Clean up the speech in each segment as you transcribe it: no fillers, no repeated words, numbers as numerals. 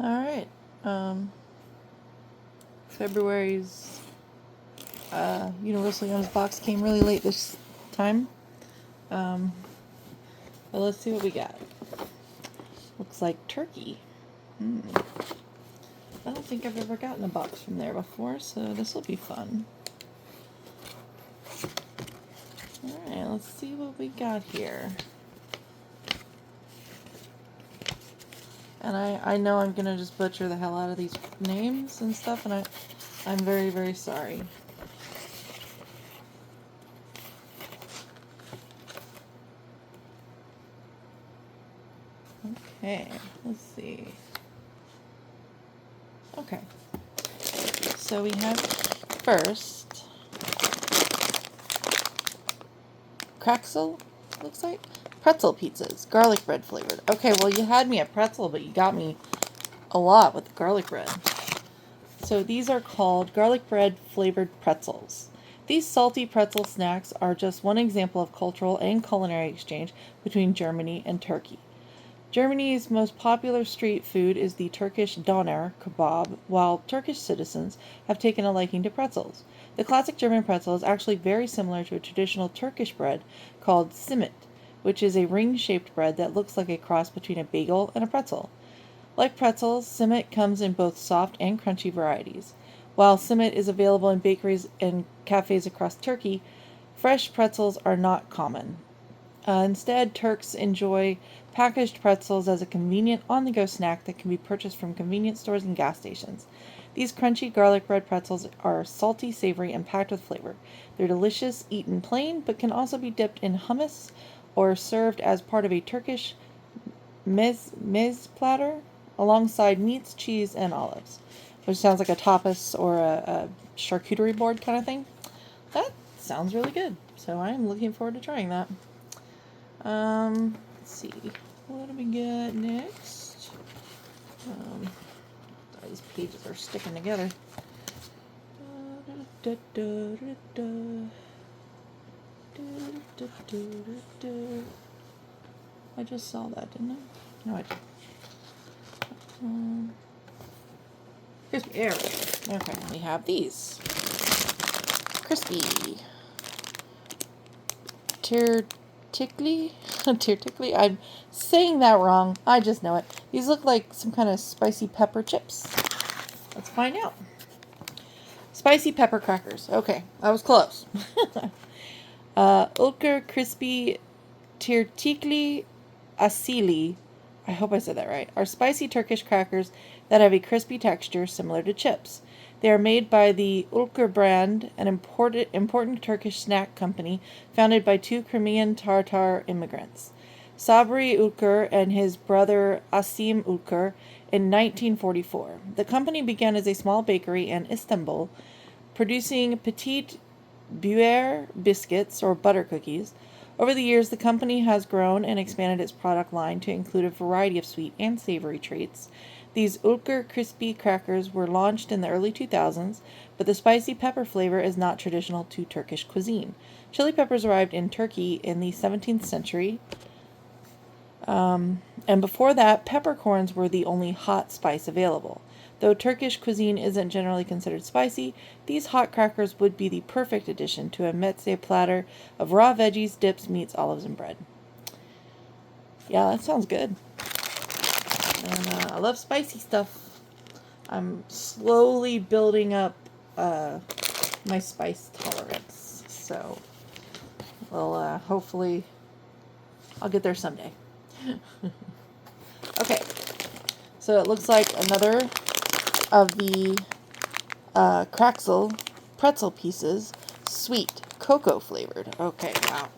Alright. February's Universal Young's box came really late this time. But let's see what we got. Looks like turkey. I don't think I've ever gotten a box from there before, so this will be fun. Alright, let's see what we got here. And I know I'm gonna just butcher the hell out of these names and stuff, and I'm very, very sorry. Okay, let's see. Okay, so we have first Kraxel, looks like pretzel pizzas, garlic bread flavored. Okay, well you had me at pretzel, but you got me a lot with the garlic bread. So these are called garlic bread flavored pretzels. These salty pretzel snacks are just one example of cultural and culinary exchange between Germany and Turkey. Germany's most popular street food is the Turkish doner kebab, while Turkish citizens have taken a liking to pretzels. The classic German pretzel is actually very similar to a traditional Turkish bread called simit, which is a ring-shaped bread that looks like a cross between a bagel and a pretzel. Like pretzels, simit comes in both soft and crunchy varieties. While simit is available in bakeries and cafes across Turkey, fresh pretzels are not common. Instead, Turks enjoy packaged pretzels as a convenient on-the-go snack that can be purchased from convenience stores and gas stations. These crunchy garlic bread pretzels are salty, savory, and packed with flavor. They're delicious eaten plain, but can also be dipped in hummus or served as part of a Turkish meze platter alongside meats, cheese, and olives, which sounds like a tapas or a charcuterie board kind of thing. That sounds really good, so I'm looking forward to trying that. Let's see. What do we get next? These pages are sticking together. I just saw that, didn't I? No, I didn't. Crispy. There we go. Okay, we have these. Crispy. Tirtikli? Tirtikli? I'm saying that wrong. I just know it. These look like some kind of spicy pepper chips. Let's find out. Spicy pepper crackers. Okay, I was close. Ulker Crispy Tirtikli Asili, I hope I said that right, are spicy Turkish crackers that have a crispy texture similar to chips. They are made by the Ulker brand, an important Turkish snack company founded by two Crimean Tatar immigrants, Sabri Ulker and his brother Asim Ulker, in 1944. The company began as a small bakery in Istanbul, producing petite beurre biscuits or butter cookies. Over the years, the company has grown and expanded its product line to include a variety of sweet and savory treats. These Ulker crispy crackers were launched in the early 2000s, but the spicy pepper flavor is not traditional to Turkish cuisine. Chili peppers arrived in Turkey in the 17th century, and before that, peppercorns were the only hot spice available. Though Turkish cuisine isn't generally considered spicy, these hot crackers would be the perfect addition to a meze platter of raw veggies, dips, meats, olives, and bread. Yeah, that sounds good. And I love spicy stuff. I'm slowly building up my spice tolerance. So, well, hopefully I'll get there someday. Okay, so it looks like another of the Kraxel pretzel pieces, sweet, cocoa flavored. Okay, wow.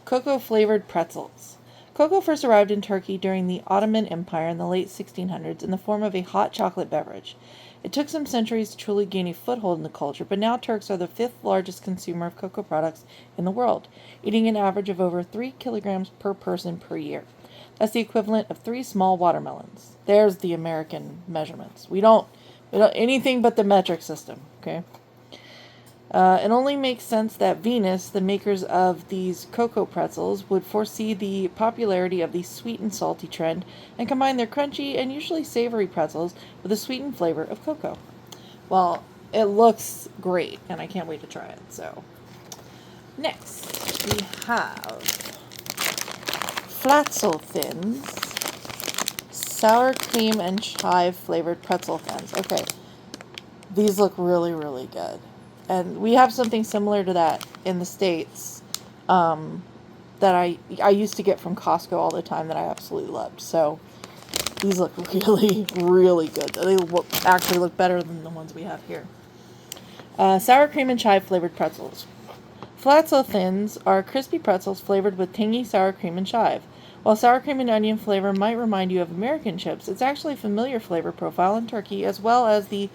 Cocoa flavored pretzels. Cocoa first arrived in Turkey during the Ottoman Empire in the late 1600s in the form of a hot chocolate beverage. It took some centuries to truly gain a foothold in the culture, but now Turks are the fifth largest consumer of cocoa products in the world, eating an average of over 3 kilograms per person per year. That's the equivalent of 3 small watermelons. There's the American measurements. We don't anything but the metric system, okay? It only makes sense that Venus, the makers of these cocoa pretzels, would foresee the popularity of the sweet and salty trend and combine their crunchy and usually savory pretzels with the sweetened flavor of cocoa. Well, it looks great, and I can't wait to try it. So, next we have Flatzel Thins, sour cream and chive flavored pretzel thins. Okay, these look really, really good. And we have something similar to that in the States that I used to get from Costco all the time that I absolutely loved. So these look really, really good. They actually look better than the ones we have here. Sour cream and chive flavored pretzels. Flatzel Thins are crispy pretzels flavored with tangy sour cream and chive. While sour cream and onion flavor might remind you of American chips, it's actually a familiar flavor profile in Turkey as well as the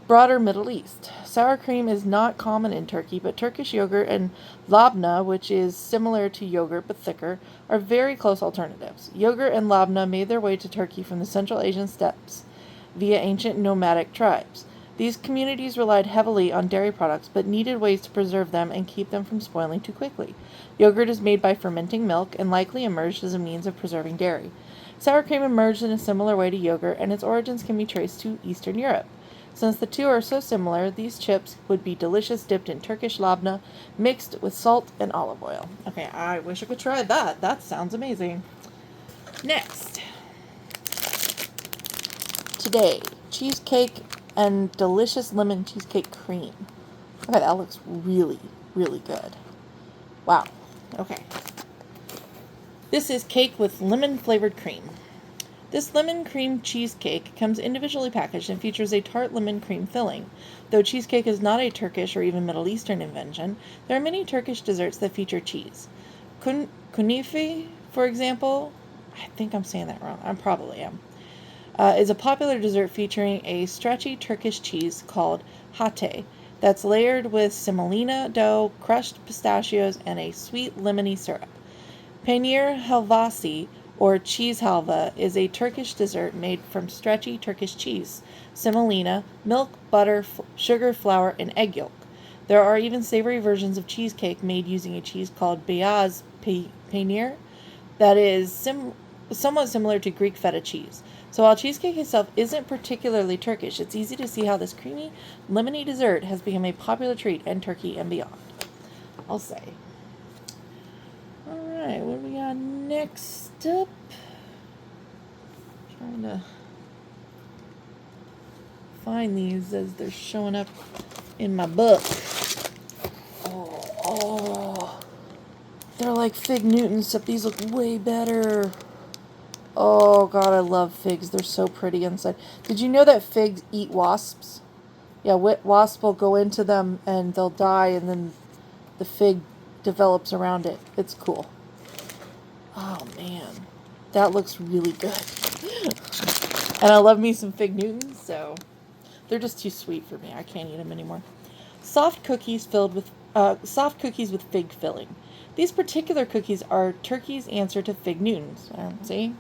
broader Middle East. Sour cream is not common in Turkey, but Turkish yogurt and labna, which is similar to yogurt but thicker, are very close alternatives. Yogurt and labna made their way to Turkey from the Central Asian steppes via ancient nomadic tribes. These communities relied heavily on dairy products, but needed ways to preserve them and keep them from spoiling too quickly. Yogurt is made by fermenting milk and likely emerged as a means of preserving dairy. Sour cream emerged in a similar way to yogurt, and its origins can be traced to Eastern Europe. Since the two are so similar, these chips would be delicious dipped in Turkish labna, mixed with salt and olive oil. Okay, I wish I could try that. That sounds amazing. Next, today, cheesecake and delicious lemon cheesecake cream. Okay, that looks really, really good. Wow. Okay. This is cake with lemon flavored cream. This lemon cream cheesecake comes individually packaged and features a tart lemon cream filling. Though cheesecake is not a Turkish or even Middle Eastern invention, there are many Turkish desserts that feature cheese. Kunefe, for example, I think I'm saying that wrong. I probably am. Is a popular dessert featuring a stretchy Turkish cheese called hate that's layered with semolina dough, crushed pistachios, and a sweet lemony syrup. Peynir helvası, or cheese halva, is a Turkish dessert made from stretchy Turkish cheese, semolina, milk, butter, sugar, flour, and egg yolk. There are even savory versions of cheesecake made using a cheese called beyaz peynir that is somewhat similar to Greek feta cheese. So while cheesecake itself isn't particularly Turkish, it's easy to see how this creamy, lemony dessert has become a popular treat in Turkey and beyond. I'll say. Alright, what do we got next up? Trying to find these as they're showing up in my book. Oh, they're like Fig Newtons, except these look way better. Oh god, I love figs. They're so pretty inside. Did you know that figs eat wasps? Yeah, wasps will go into them and they'll die, and then the fig develops around it. It's cool. Oh man, that looks really good. And I love me some Fig Newtons, so they're just too sweet for me. I can't eat them anymore. Soft cookies with fig filling. These particular cookies are Turkey's answer to Fig Newtons. See?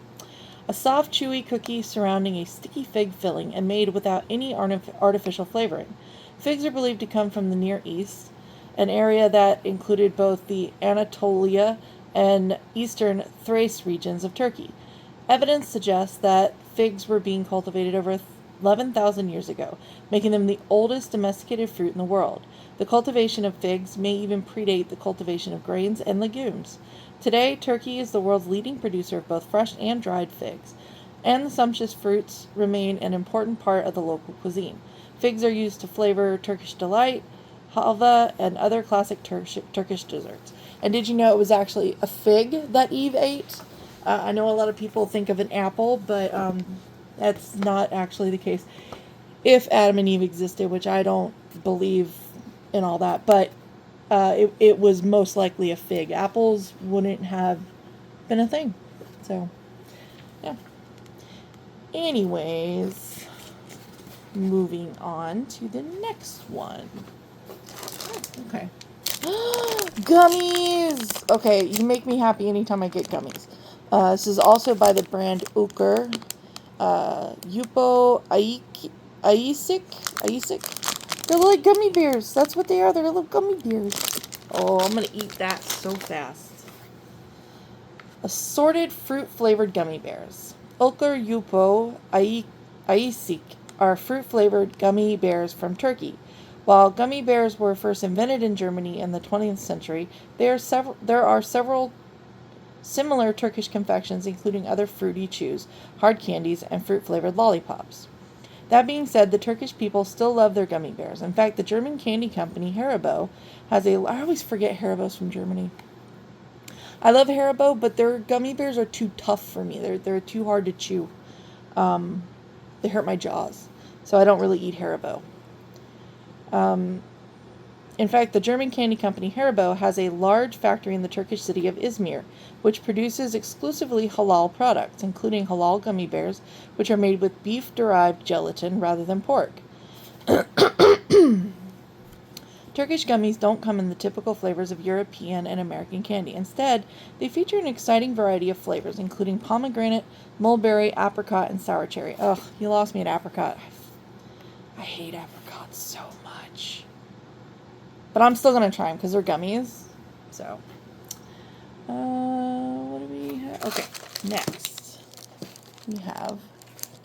A soft, chewy cookie surrounding a sticky fig filling and made without any artificial flavoring. Figs are believed to come from the Near East, an area that included both the Anatolia and eastern Thrace regions of Turkey. Evidence suggests that figs were being cultivated over 11,000 years ago, making them the oldest domesticated fruit in the world. The cultivation of figs may even predate the cultivation of grains and legumes. Today, Turkey is the world's leading producer of both fresh and dried figs, and the sumptuous fruits remain an important part of the local cuisine. Figs are used to flavor Turkish delight, halva, and other classic Turkish desserts. And did you know it was actually a fig that Eve ate? I know a lot of people think of an apple, but that's not actually the case. If Adam and Eve existed, which I don't believe in all that, but it was most likely a fig. Apples wouldn't have been a thing. So, yeah. Anyways, moving on to the next one. Okay. Gummies! Okay, you make me happy anytime I get gummies. This is also by the brand Uker. Yupo Aisik They're like gummy bears. That's what they are. They're little gummy bears. Oh, I'm going to eat that so fast. Assorted fruit-flavored gummy bears. Ulker Yupo Aisik are fruit-flavored gummy bears from Turkey. While gummy bears were first invented in Germany in the 20th century, there are several similar Turkish confections, including other fruity chews, hard candies, and fruit-flavored lollipops. That being said, the Turkish people still love their gummy bears. In fact, the German candy company Haribo has I always forget Haribo's from Germany. I love Haribo, but their gummy bears are too tough for me. They're too hard to chew. They hurt my jaws, so I don't really eat Haribo. In fact, the German candy company Haribo has a large factory in the Turkish city of Izmir, which produces exclusively halal products, including halal gummy bears, which are made with beef-derived gelatin rather than pork. Turkish gummies don't come in the typical flavors of European and American candy. Instead, they feature an exciting variety of flavors, including pomegranate, mulberry, apricot, and sour cherry. Ugh, you lost me at apricot. I hate apricots so much. But I'm still going to try them because they're gummies. So, what do we have? Okay, next we have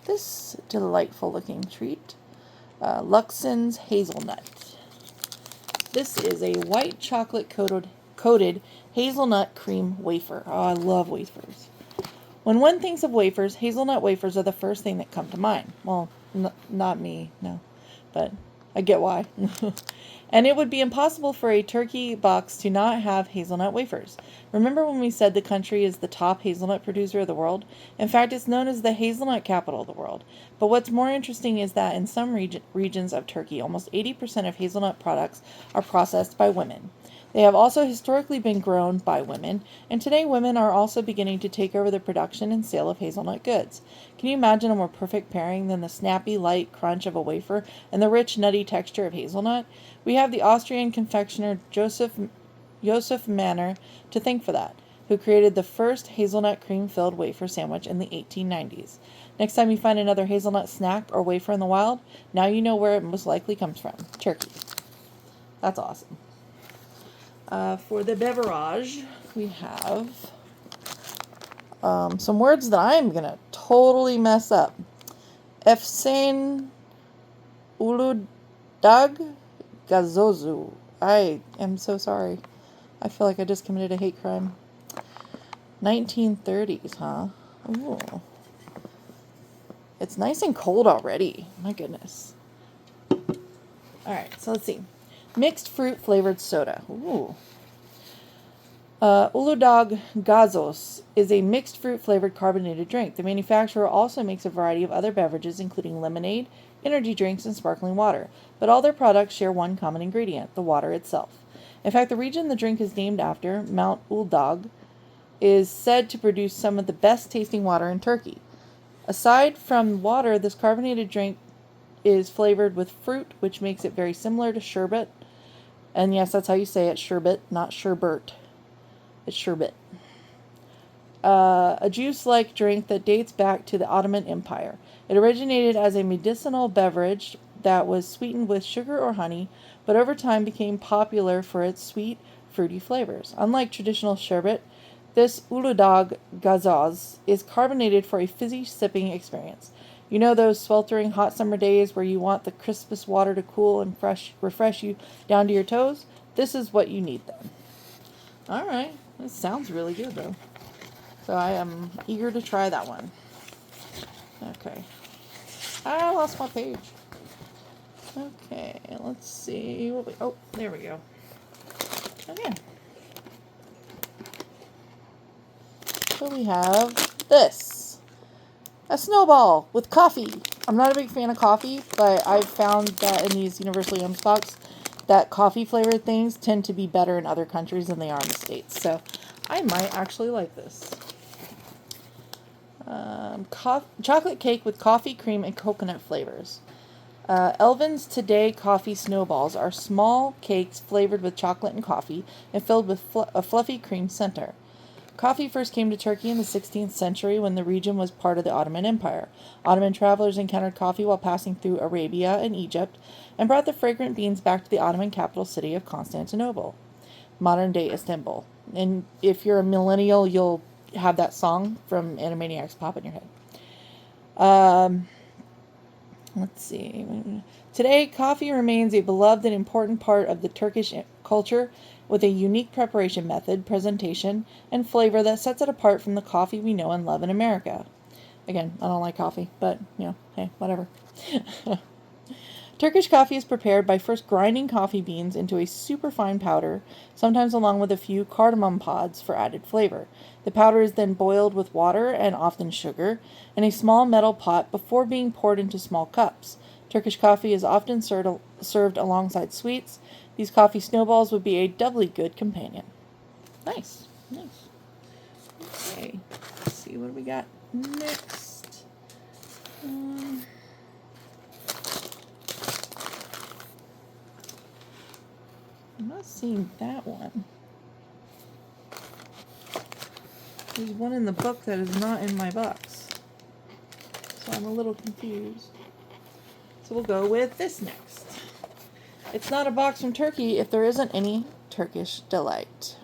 this delightful looking treat. Luxon's Hazelnut. This is a white chocolate coated hazelnut cream wafer. Oh, I love wafers. When one thinks of wafers, hazelnut wafers are the first thing that come to mind. Well, not me, no. But I get why. And it would be impossible for a turkey box to not have hazelnut wafers. Remember when we said the country is the top hazelnut producer of the world? In fact, it's known as the hazelnut capital of the world. But what's more interesting is that in some regions of Turkey, almost 80% of hazelnut products are processed by women. They have also historically been grown by women, and today women are also beginning to take over the production and sale of hazelnut goods. Can you imagine a more perfect pairing than the snappy, light crunch of a wafer and the rich, nutty texture of hazelnut? We have the Austrian confectioner Josef Manner to thank for that, who created the first hazelnut cream-filled wafer sandwich in the 1890s. Next time you find another hazelnut snack or wafer in the wild, now you know where it most likely comes from. Turkey. That's awesome. For the beverage, we have some words that I'm going to totally mess up. Efsane Uludag Gazozu. I am so sorry. I feel like I just committed a hate crime. 1930s, huh? Ooh. It's nice and cold already. My goodness. Alright, so let's see. Mixed fruit flavored soda. Ooh. Uludağ Gazoz is a mixed fruit flavored carbonated drink. The manufacturer also makes a variety of other beverages, including lemonade, energy drinks, and sparkling water. But all their products share one common ingredient, the water itself. In fact, the region the drink is named after, Mount Uludağ, is said to produce some of the best tasting water in Turkey. Aside from water, this carbonated drink is flavored with fruit, which makes it very similar to sherbet. And yes, that's how you say it, sherbet, not sherbet. It's sherbet. A juice-like drink that dates back to the Ottoman Empire. It originated as a medicinal beverage that was sweetened with sugar or honey, but over time became popular for its sweet, fruity flavors. Unlike traditional sherbet, this Uludağ Gazoz is carbonated for a fizzy sipping experience. You know those sweltering hot summer days where you want the crispest water to cool and refresh you down to your toes? This is what you need then. Alright, this sounds really good though. So I am eager to try that one. Okay. I lost my page. Okay, let's see. Oh, there we go. Okay. So we have this. A snowball with coffee. I'm not a big fan of coffee, but I've found that in these Universal Yum Stocks that coffee flavored things tend to be better in other countries than they are in the States. So I might actually like this. Chocolate cake with coffee, cream, and coconut flavors. Elvin's Today Coffee Snowballs are small cakes flavored with chocolate and coffee and filled with a fluffy cream center. Coffee first came to Turkey in the 16th century when the region was part of the Ottoman Empire. Ottoman travelers encountered coffee while passing through Arabia and Egypt and brought the fragrant beans back to the Ottoman capital city of Constantinople, modern-day Istanbul. And if you're a millennial, you'll have that song from Animaniacs pop in your head. Let's see. Today, coffee remains a beloved and important part of the Turkish culture with a unique preparation method, presentation, and flavor that sets it apart from the coffee we know and love in America. Again, I don't like coffee, but, hey, whatever. Turkish coffee is prepared by first grinding coffee beans into a superfine powder, sometimes along with a few cardamom pods for added flavor. The powder is then boiled with water and often sugar in a small metal pot before being poured into small cups. Turkish coffee is often served alongside sweets. These coffee snowballs would be a doubly good companion. Nice. Okay, let's see what we got next. I'm not seeing that one. There's one in the book that is not in my box. So I'm a little confused. So we'll go with this next. It's not a box from Turkey if there isn't any Turkish Delight.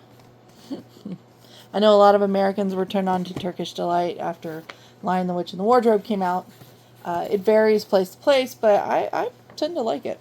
I know a lot of Americans were turned on to Turkish Delight after Lion, the Witch, and the Wardrobe came out. It varies place to place, but I tend to like it.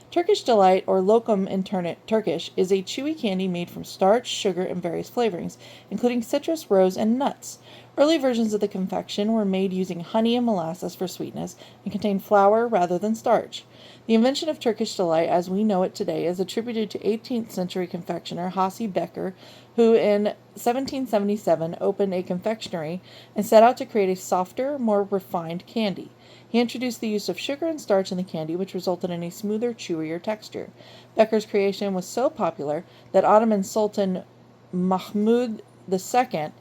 Turkish Delight, or lokum in Turkish, is a chewy candy made from starch, sugar, and various flavorings, including citrus, rose, and nuts. Early versions of the confection were made using honey and molasses for sweetness and contained flour rather than starch. The invention of Turkish Delight as we know it today is attributed to 18th century confectioner Hasi Becker, who in 1777 opened a confectionery and set out to create a softer, more refined candy. He introduced the use of sugar and starch in the candy, which resulted in a smoother, chewier texture. Becker's creation was so popular that Ottoman Sultan Mahmud II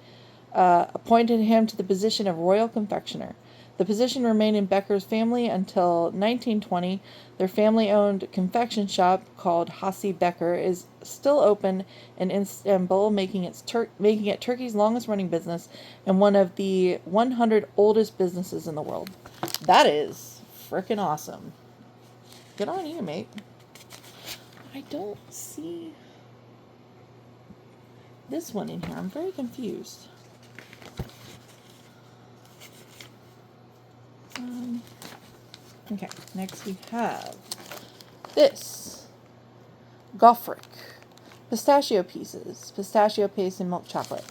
appointed him to the position of royal confectioner. The position remained in Becker's family until 1920. Their family-owned confection shop, called Hasi Becker, is still open in Istanbul, making it Turkey's longest-running business and one of the 100 oldest businesses in the world. That is frickin' awesome. Good on you, mate. I don't see this one in here. I'm very confused. Okay, next we have this. Gofrik. Pistachio pieces. Pistachio paste and milk chocolate.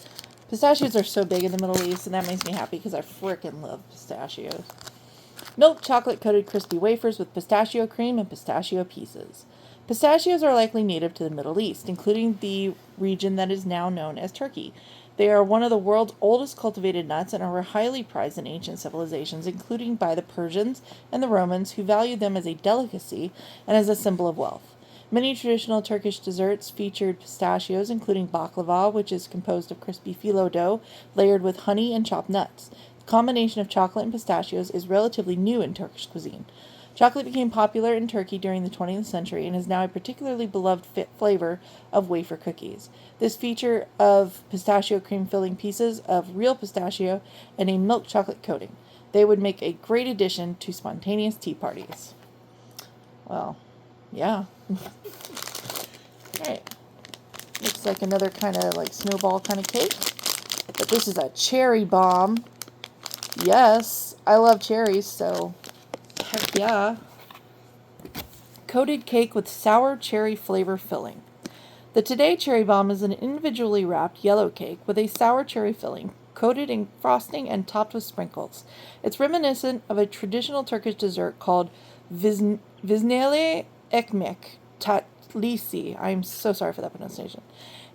Pistachios are so big in the Middle East, and that makes me happy because I frickin' love pistachios. Milk chocolate coated crispy wafers with pistachio cream and pistachio pieces. Pistachios are likely native to the Middle East, including the region that is now known as Turkey. They are one of the world's oldest cultivated nuts and are highly prized in ancient civilizations, including by the Persians and the Romans, who valued them as a delicacy and as a symbol of wealth. Many traditional Turkish desserts featured pistachios, including baklava, which is composed of crispy phyllo dough layered with honey and chopped nuts. The combination of chocolate and pistachios is relatively new in Turkish cuisine. Chocolate became popular in Turkey during the 20th century and is now a particularly beloved flavor of wafer cookies. This feature of pistachio cream filling pieces of real pistachio and a milk chocolate coating. They would make a great addition to spontaneous tea parties. Well, yeah. Alright. Looks like another kind of like snowball kind of cake. But this is a cherry bomb. Yes, I love cherries, so heck yeah. Coated cake with sour cherry flavor filling. The Today Cherry Bomb is an individually wrapped yellow cake with a sour cherry filling, coated in frosting and topped with sprinkles. It's reminiscent of a traditional Turkish dessert called Vizneli Ekmek Tatlisi. I'm so sorry for that pronunciation.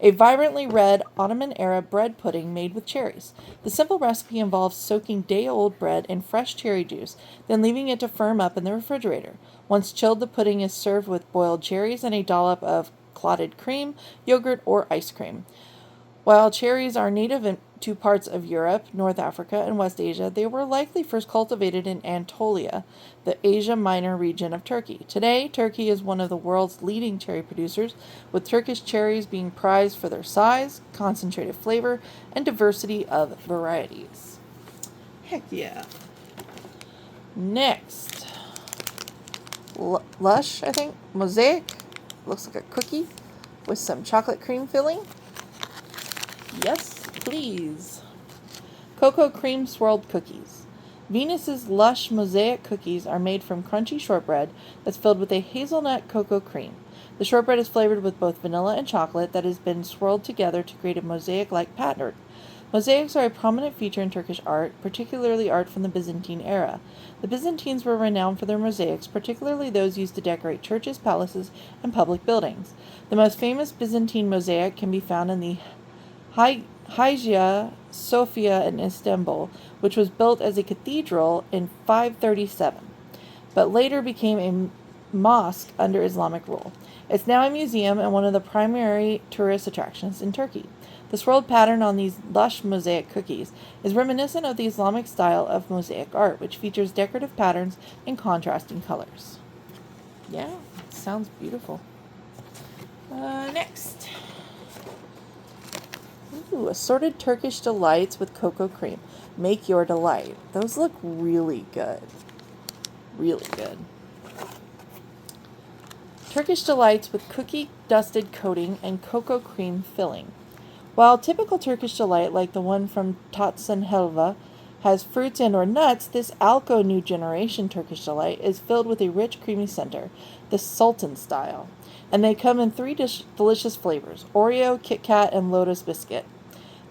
A vibrantly red Ottoman-era bread pudding made with cherries. The simple recipe involves soaking day-old bread in fresh cherry juice, then leaving it to firm up in the refrigerator. Once chilled, the pudding is served with boiled cherries and a dollop of clotted cream, yogurt, or ice cream. While cherries are native to parts of Europe, North Africa, and West Asia, they were likely first cultivated in Anatolia, the Asia Minor region of Turkey. Today, Turkey is one of the world's leading cherry producers, with Turkish cherries being prized for their size, concentrated flavor, and diversity of varieties. Heck yeah. Next, Lush, I think, Mosaic. Looks like a cookie with some chocolate cream filling. Yes, please. Cocoa cream swirled cookies. Venus's Lush Mosaic cookies are made from crunchy shortbread that's filled with a hazelnut cocoa cream. The shortbread is flavored with both vanilla and chocolate that has been swirled together to create a mosaic-like pattern. Mosaics are a prominent feature in Turkish art, particularly art from the Byzantine era. The Byzantines were renowned for their mosaics, particularly those used to decorate churches, palaces, and public buildings. The most famous Byzantine mosaic can be found in the Hagia Sophia in Istanbul, which was built as a cathedral in 537, but later became a mosque under Islamic rule. It's now a museum and one of the primary tourist attractions in Turkey. The swirled pattern on these lush mosaic cookies is reminiscent of the Islamic style of mosaic art, which features decorative patterns and contrasting colors. Yeah, sounds beautiful. Next. Ooh, assorted Turkish delights with cocoa cream. Make your delight. Those look really good. Really good. Turkish delights with cookie-dusted coating and cocoa cream filling. While typical Turkish delight, like the one from Tatsan Helva, has fruits and or nuts, this Alko New Generation Turkish delight is filled with a rich, creamy center, the Sultan style. And they come in three delicious flavors: Oreo, Kit Kat, and Lotus Biscuit.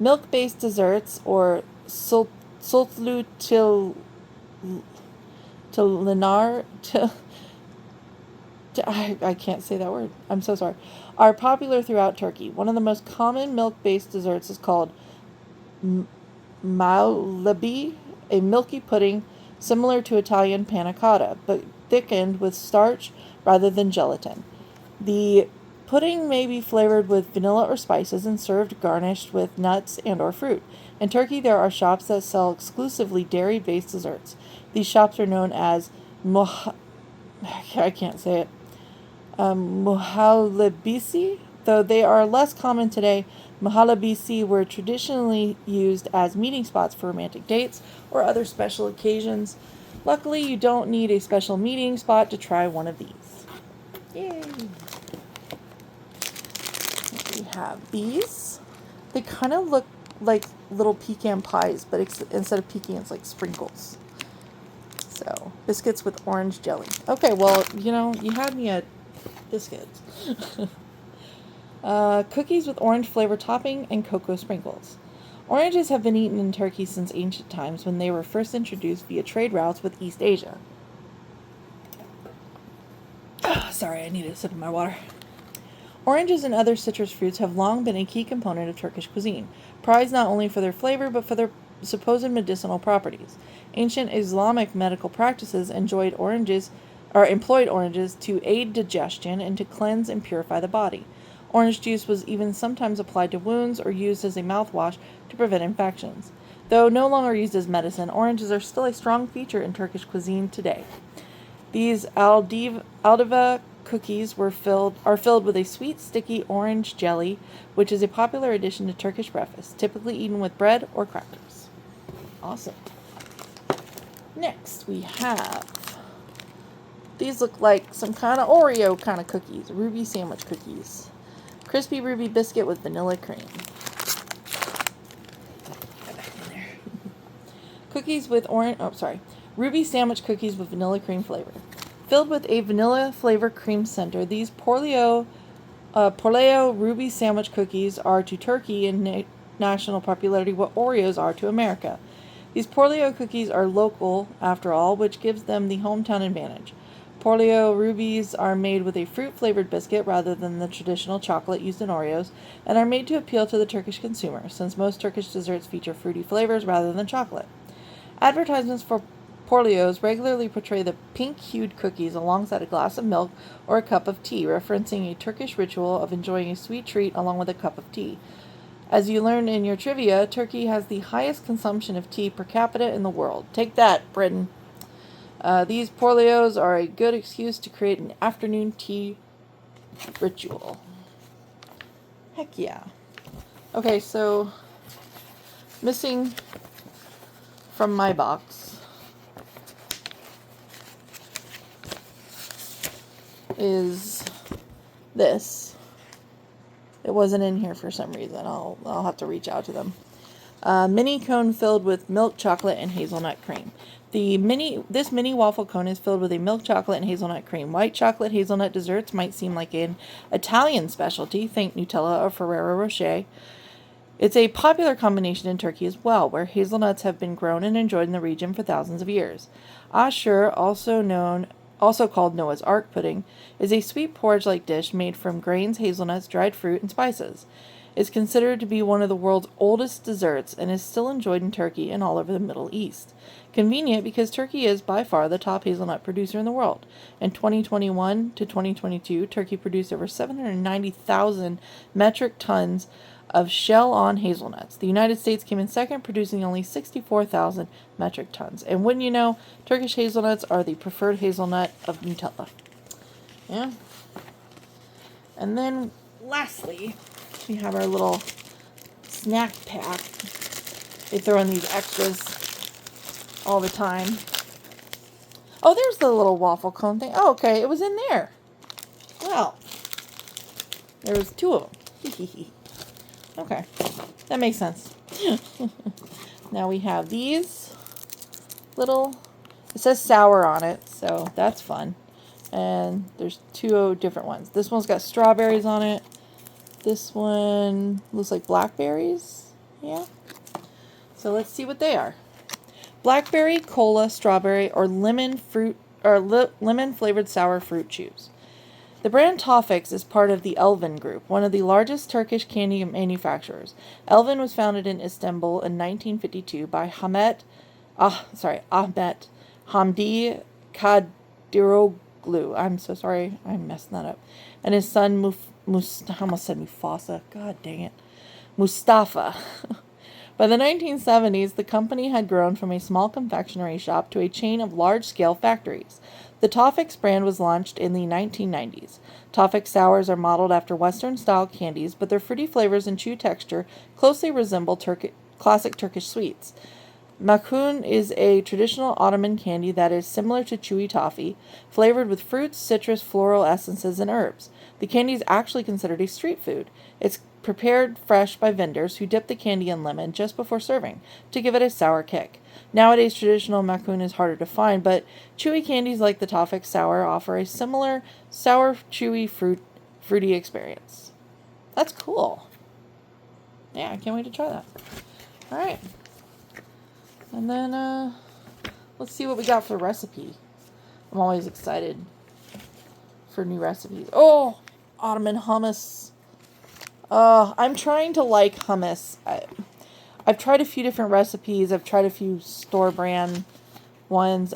Milk-based desserts, or sultlu tilinar, I can't say that word. I'm so sorry. Are popular throughout Turkey. One of the most common milk-based desserts is called muhallebi, a milky pudding similar to Italian panna cotta, but thickened with starch rather than gelatin. The pudding may be flavored with vanilla or spices and served garnished with nuts and or fruit. In Turkey, there are shops that sell exclusively dairy-based desserts. These shops are known as I can't say it. Muhallebisi, though they are less common today. Muhallebisi were traditionally used as meeting spots for romantic dates or other special occasions. Luckily, you don't need a special meeting spot to try one of these. Yay! We have these. They kind of look like little pecan pies, but instead of pecans, like sprinkles. So, biscuits with orange jelly. Okay, well, you had me at biscuits. Cookies with orange flavor topping and cocoa sprinkles. Oranges have been eaten in Turkey since ancient times when they were first introduced via trade routes with East Asia. Sorry, I need a sip of my water. Oranges and other citrus fruits have long been a key component of Turkish cuisine, prized not only for their flavor but for their supposed medicinal properties. Ancient Islamic medical practices employed oranges to aid digestion and to cleanse and purify the body. Orange juice was even sometimes applied to wounds or used as a mouthwash to prevent infections. Though no longer used as medicine, oranges are still a strong feature in Turkish cuisine today. These Aldiva cookies are filled with a sweet, sticky orange jelly, which is a popular addition to Turkish breakfast, typically eaten with bread or crackers. Awesome. Next, we have, these look like some kind of Oreo kind of cookies, ruby sandwich cookies. Crispy ruby biscuit with vanilla cream. Go back in there. Cookies with ruby sandwich cookies with vanilla cream flavor. Filled with a vanilla flavor cream center, these Porleo ruby sandwich cookies are to Turkey in national popularity what Oreos are to America. These Porleo cookies are local, after all, which gives them the hometown advantage. Porleo rubies are made with a fruit-flavored biscuit rather than the traditional chocolate used in Oreos, and are made to appeal to the Turkish consumer, since most Turkish desserts feature fruity flavors rather than chocolate. Advertisements for Porleos regularly portray the pink-hued cookies alongside a glass of milk or a cup of tea, referencing a Turkish ritual of enjoying a sweet treat along with a cup of tea. As you learned in your trivia, Turkey has the highest consumption of tea per capita in the world. Take that, Britain. These portfolios are a good excuse to create an afternoon tea ritual. Heck yeah. Okay, so missing from my box is this. It wasn't in here for some reason. I'll have to reach out to them. Mini cone filled with milk chocolate and hazelnut cream. This mini waffle cone is filled with a milk chocolate and hazelnut cream. White chocolate hazelnut desserts might seem like an Italian specialty. Think Nutella or Ferrero Rocher. It's a popular combination in Turkey as well, where hazelnuts have been grown and enjoyed in the region for thousands of years. Ashur, also called Noah's Ark pudding, is a sweet porridge-like dish made from grains, hazelnuts, dried fruit, and spices. It's considered to be one of the world's oldest desserts and is still enjoyed in Turkey and all over the Middle East. Convenient because Turkey is by far the top hazelnut producer in the world. In 2021 to 2022, Turkey produced over 790,000 metric tons of shell-on hazelnuts. The United States came in second, producing only 64,000 metric tons. And wouldn't you know, Turkish hazelnuts are the preferred hazelnut of Nutella. Yeah. And then, lastly, we have our little snack pack. They throw in these extras all the time. Oh, there's the little waffle cone thing. Oh, okay, it was in there. Well, there was two of them. Okay, that makes sense. Now we have these little, it says sour on it, so that's fun. And there's two different ones. This one's got strawberries on it. This one looks like blackberries. Yeah. So let's see what they are. Blackberry, cola, strawberry, or lemon flavored sour fruit chews. The brand Toffix is part of the Elvan Group, one of the largest Turkish candy manufacturers. Elvan was founded in Istanbul in 1952 by Ahmet Hamdi Kadiroglu. I'm so sorry, I'm messing that up. And his son I almost said Mufasa. God dang it. Mustafa. By the 1970s, the company had grown from a small confectionery shop to a chain of large-scale factories. The Toffix brand was launched in the 1990s. Toffix sours are modeled after Western-style candies, but their fruity flavors and chew texture closely resemble classic Turkish sweets. Makun is a traditional Ottoman candy that is similar to chewy toffee, flavored with fruits, citrus, floral essences, and herbs. The candy is actually considered a street food. It's prepared fresh by vendors who dip the candy in lemon just before serving to give it a sour kick. Nowadays, traditional Makun is harder to find, but chewy candies like the Toffix sour offer a similar sour, chewy, fruity experience. That's cool. Yeah, I can't wait to try that. All right. And then, let's see what we got for recipe. I'm always excited for new recipes. Oh, Ottoman hummus. I'm trying to like hummus. I've tried a few different recipes. I've tried a few store brand ones.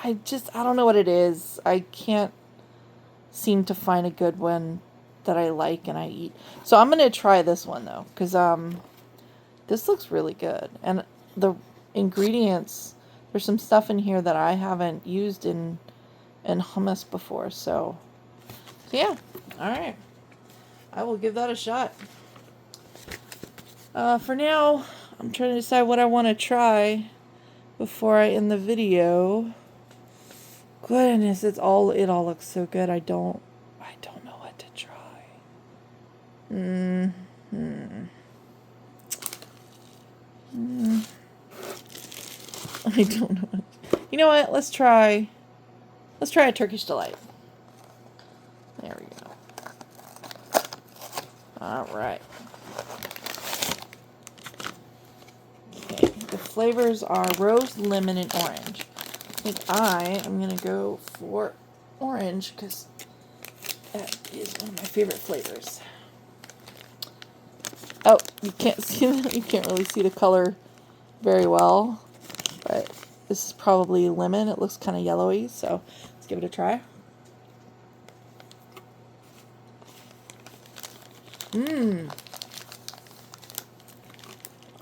I don't know what it is. I can't seem to find a good one that I like and I eat. So I'm going to try this one though, because this looks really good. And the ingredients, there's some stuff in here that I haven't used in hummus before. So yeah. All right. I will give that a shot. For now, I'm trying to decide what I want to try before I end the video. Goodness, it all looks so good. I don't know what to try. I don't know. You know what? Let's try a Turkish delight. There we go. All right. Okay. The flavors are rose, lemon, and orange. I think I am going to go for orange because that is one of my favorite flavors. Oh, you can't see that. You can't really see the color very well, but this is probably lemon. It looks kind of yellowy, so let's give it a try.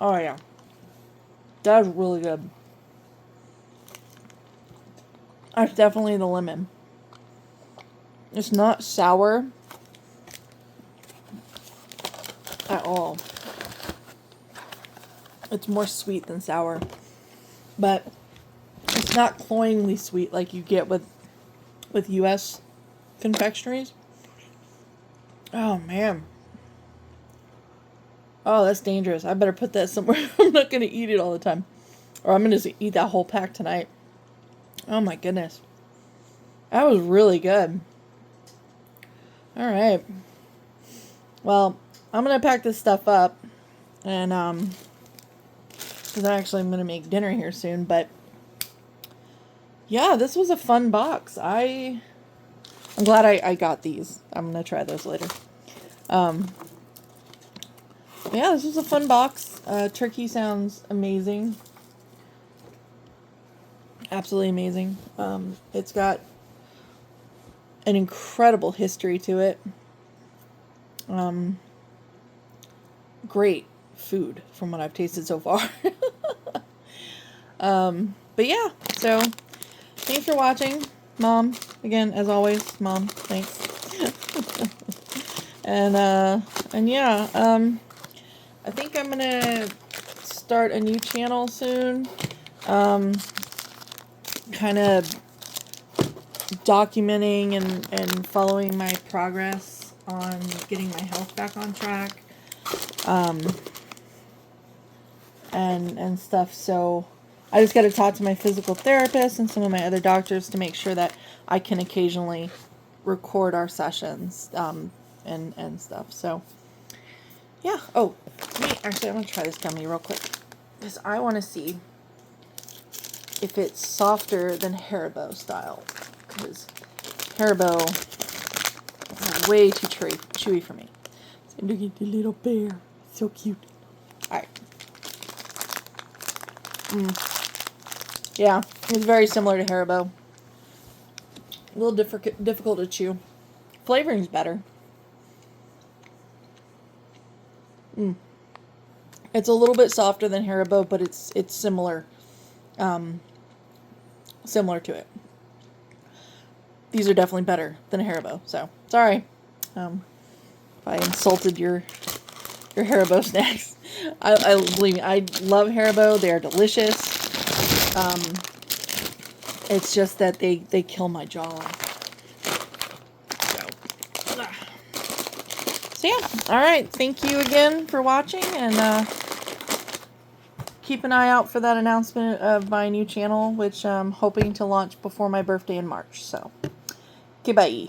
Oh, yeah. That's really good. That's definitely the lemon. It's not sour at all. It's more sweet than sour. But it's not cloyingly sweet like you get with U.S. confectionaries. Oh, man. Oh, that's dangerous. I better put that somewhere. I'm not going to eat it all the time. Or I'm going to eat that whole pack tonight. Oh, my goodness. That was really good. All right. Well, I'm going to pack this stuff up. And, because I'm going to make dinner here soon. But, yeah, this was a fun box. I'm glad I got these. I'm going to try those later. Yeah, this was a fun box. Turkey sounds amazing. Absolutely amazing. It's got an incredible history to it. Great food from what I've tasted so far. But yeah, so thanks for watching, Mom. Again, as always, Mom, thanks. And yeah, I think I'm gonna start a new channel soon. Kind of documenting and following my progress on getting my health back on track. And stuff. So I just got to talk to my physical therapist and some of my other doctors to make sure that I can occasionally record our sessions, and stuff. So yeah. Oh, actually, I'm going to try this gummy real quick because I want to see if it's softer than Haribo style, because Haribo is way too chewy for me. So look at the little bear. So cute. Alright. Yeah, it's very similar to Haribo. A little difficult to chew. Flavoring's better. It's a little bit softer than Haribo, but it's similar. Similar to it. These are definitely better than Haribo, so sorry if I insulted your Haribo snacks. I believe me, I love Haribo. They are delicious. It's just that they kill my jaw. So yeah, all right. Thank you again for watching, and keep an eye out for that announcement of my new channel, which I'm hoping to launch before my birthday in March. So, okay, bye.